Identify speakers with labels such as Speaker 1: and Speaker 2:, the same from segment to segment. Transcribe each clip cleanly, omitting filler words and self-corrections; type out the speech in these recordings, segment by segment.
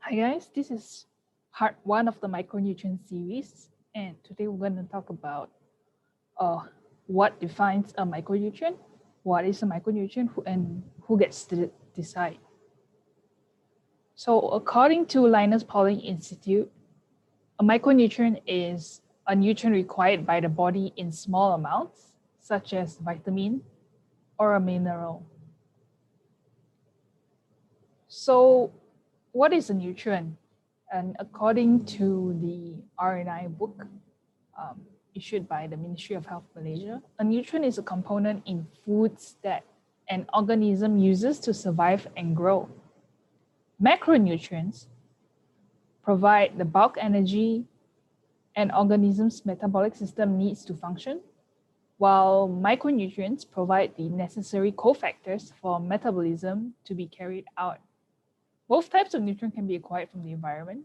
Speaker 1: Hi guys, this is part one of the micronutrient series, and today we're going to talk about uh, what defines a micronutrient, what is a micronutrient, and who gets to decide. So according to Linus Pauling Institute, a micronutrient is a nutrient required by the body in small amounts, such as vitamin or a mineral. So what is a nutrient? And according to the RNI book issued by the Ministry of Health Malaysia, a nutrient is a component in foods that an organism uses to survive and grow. Macronutrients provide the bulk energy an organism's metabolic system needs to function, while micronutrients provide the necessary cofactors for metabolism to be carried out. Both types of nutrient can be acquired from the environment.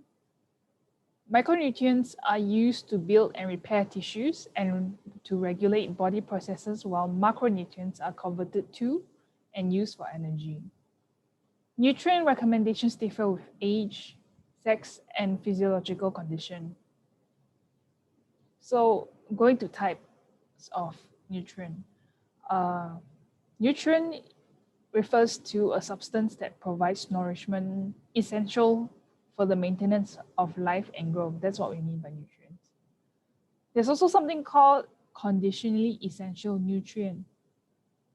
Speaker 1: Micronutrients are used to build and repair tissues and to regulate body processes, while macronutrients are converted to and used for energy. Nutrient recommendations differ with age, sex, and physiological condition. So going to types of nutrient. Nutrient refers to a substance that provides nourishment essential for the maintenance of life and growth. That's what we mean by nutrients. There's also something called conditionally essential nutrient.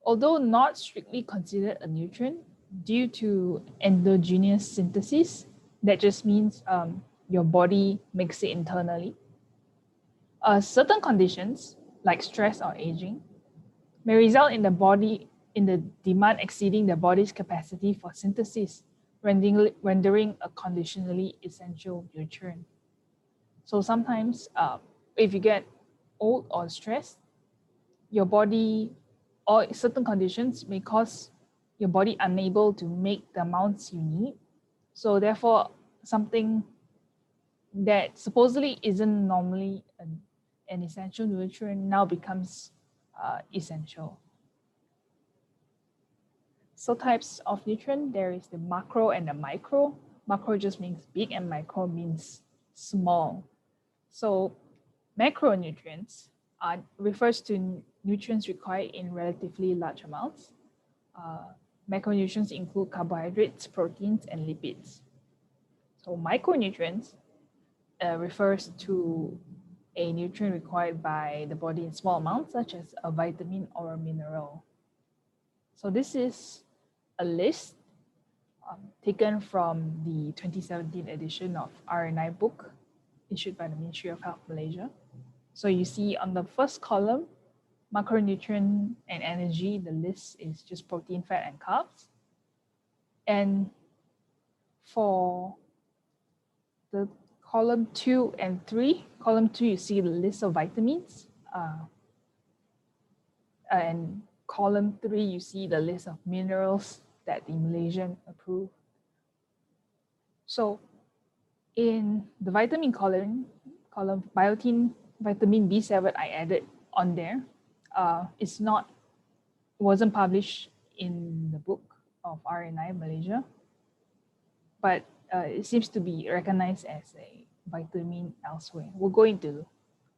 Speaker 1: Although not strictly considered a nutrient, due to endogenous synthesis, that just means your body makes it internally. Certain conditions, like stress or aging, may result in the demand exceeding the body's capacity for synthesis, rendering a conditionally essential nutrient. So sometimes if you get old or stressed, your body or certain conditions may cause your body unable to make the amounts you need. So therefore, something that supposedly isn't normally an essential nutrient now becomes essential. So types of nutrient, there is the macro and the micro. Macro just means big and micro means small. So macronutrients refers to nutrients required in relatively large amounts. Macronutrients include carbohydrates, proteins, and lipids. So micronutrients refers to a nutrient required by the body in small amounts, such as a vitamin or a mineral. So this is a list taken from the 2017 edition of RNI book issued by the Ministry of Health Malaysia. So you see on the first column, macronutrient and energy, the list is just protein, fat, and carbs. And for the column 2 and 3, column 2, you see the list of vitamins. And column 3, you see the list of minerals that the Malaysian approved. So in the vitamin column biotin, vitamin B7 I added on there. Wasn't published in the book of RNI Malaysia, but it seems to be recognized as a vitamin elsewhere. We'll go into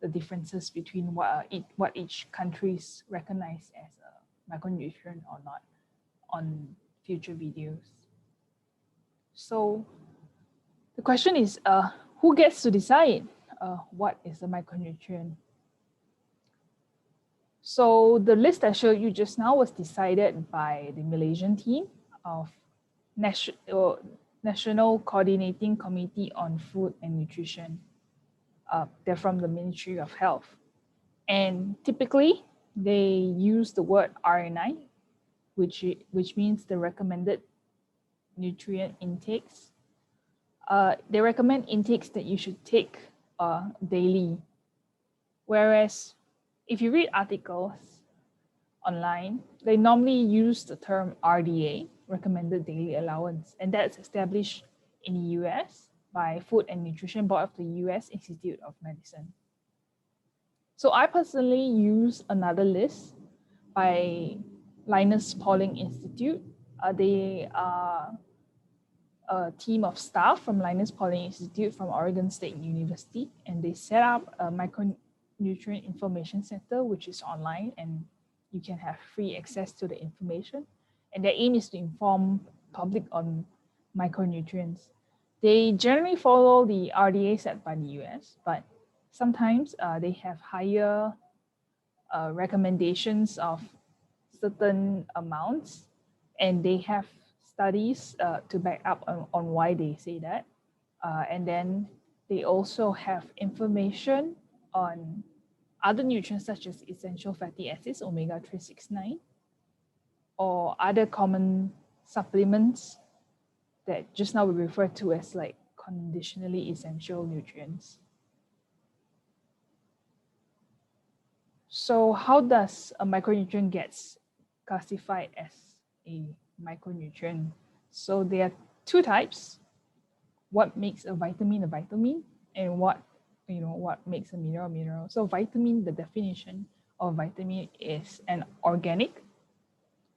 Speaker 1: the differences between what each countries recognize as a micronutrient or not on future videos. So the question is, who gets to decide what is a micronutrient? So the list I showed you just now was decided by the Malaysian team of National Coordinating Committee on Food and Nutrition. They're from the Ministry of Health. And typically, they use the word RNI, which means the recommended nutrient intakes. They recommend intakes that you should take daily. Whereas if you read articles online, they normally use the term RDA, recommended daily allowance, and that's established in the US by Food and Nutrition Board of the US Institute of Medicine. So I personally use another list by Linus Pauling Institute. They are a team of staff from Linus Pauling Institute from Oregon State University, and they set up a Micronutrient Information Center, which is online, and you can have free access to the information. And their aim is to inform public on micronutrients. They generally follow the RDA set by the US, but sometimes they have higher recommendations of certain amounts, and they have studies to back up on why they say that. And then they also have information on other nutrients such as essential fatty acids, omega-369, or other common supplements that just now we refer to as like conditionally essential nutrients. So how does a micronutrient gets classified as a micronutrient? So there are two types: what makes a vitamin, and what makes a mineral. So vitamin, the definition of vitamin is an organic,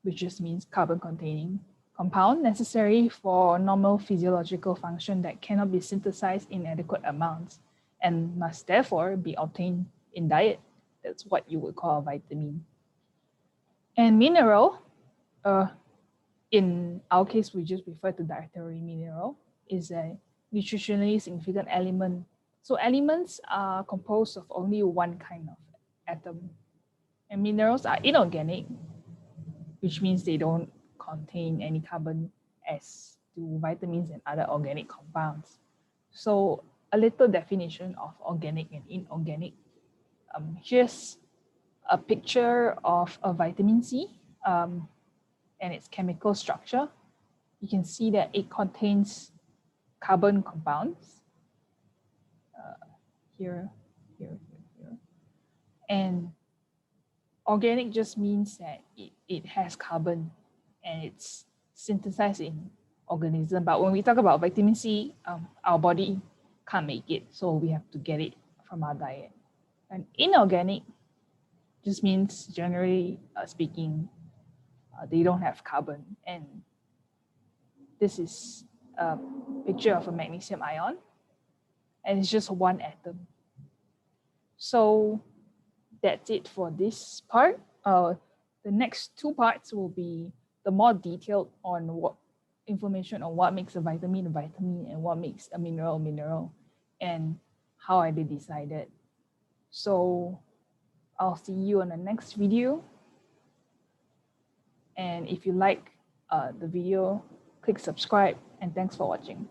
Speaker 1: which just means carbon-containing compound necessary for normal physiological function that cannot be synthesized in adequate amounts and must therefore be obtained in diet. That's what you would call a vitamin. And mineral, in our case, we just refer to dietary mineral, is a nutritionally significant element. So elements are composed of only one kind of atom. And minerals are inorganic, which means they don't contain any carbon as do vitamins and other organic compounds. So a little definition of organic and inorganic. Here's a picture of a vitamin C and its chemical structure. You can see that it contains carbon compounds here. And organic just means that it has carbon and it's synthesized in organism. But when we talk about vitamin C, our body can't make it, so we have to get it from our diet. And inorganic just means, generally speaking, they don't have carbon. And this is a picture of a magnesium ion, and it's just one atom. So that's it for this part. The next two parts will be the more detailed on what information on what makes a vitamin, and what makes a mineral, and how are they decided. So I'll see you on the next video. And if you like the video, click subscribe, and thanks for watching.